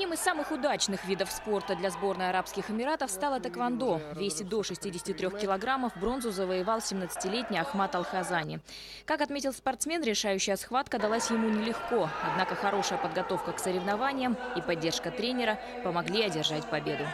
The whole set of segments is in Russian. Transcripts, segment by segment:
Одним из самых удачных видов спорта для сборной Арабских Эмиратов стало тэквондо. В весе до 63 килограммов бронзу завоевал 17-летний Ахмад Алхазани. Как отметил спортсмен, решающая схватка далась ему нелегко. Однако хорошая подготовка к соревнованиям и поддержка тренера помогли одержать победу.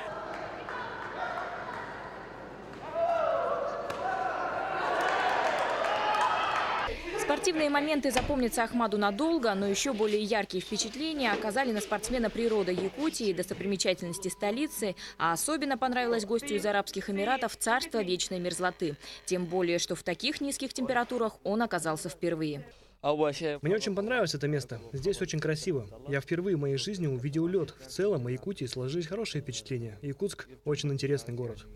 Спортивные моменты запомнятся Ахмаду надолго, но еще более яркие впечатления оказали на спортсмена природа Якутии, достопримечательности столицы, а особенно понравилось гостю из Арабских Эмиратов царство вечной мерзлоты. Тем более, что в таких низких температурах он оказался впервые. Мне очень понравилось это место. Здесь очень красиво. Я впервые в моей жизни увидел лед. В целом, о Якутии сложились хорошие впечатления. Якутск – очень интересный город.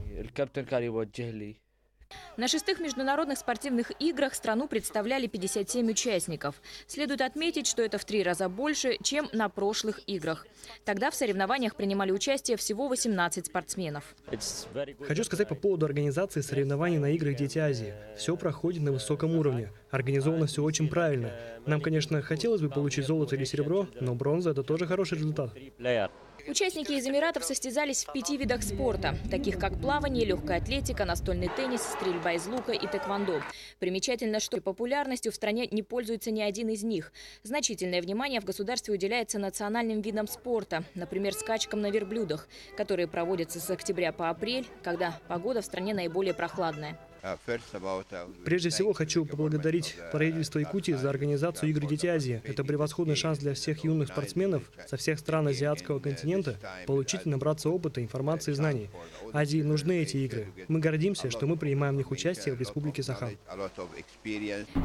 На 6-х международных спортивных играх страну представляли 57 участников. Следует отметить, что это в 3 раза больше, чем на прошлых играх. Тогда в соревнованиях принимали участие всего 18 спортсменов. Хочу сказать по поводу организации соревнований на играх «Дети Азии». Все проходит на высоком уровне. Организовано все очень правильно. Нам, конечно, хотелось бы получить золото или серебро, но бронза – это тоже хороший результат. Участники из Эмиратов состязались в 5 видах спорта, таких как плавание, легкая атлетика, настольный теннис, стрельба из лука и тэквондо. Примечательно, что популярностью в стране не пользуется ни один из них. Значительное внимание в государстве уделяется национальным видам спорта, например, скачкам на верблюдах, которые проводятся с октября по апрель, когда погода в стране наиболее прохладная. Прежде всего хочу поблагодарить правительство Якутии за организацию игр «Дети Азии». Это превосходный шанс для всех юных спортсменов со всех стран азиатского континента получить и набраться опыта, информации и знаний. Азии нужны эти игры. Мы гордимся, что мы принимаем в них участие в Республике Саха.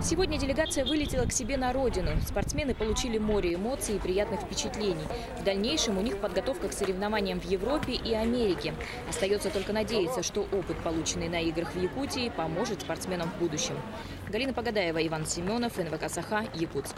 Сегодня делегация вылетела к себе на родину. Спортсмены получили море эмоций и приятных впечатлений. В дальнейшем у них подготовка к соревнованиям в Европе и Америке. Остается только надеяться, что опыт, полученный на играх в Якутии, поможет спортсменам в будущем. Галина Погадаева, Иван Семенов, НВК Саха, Якутск.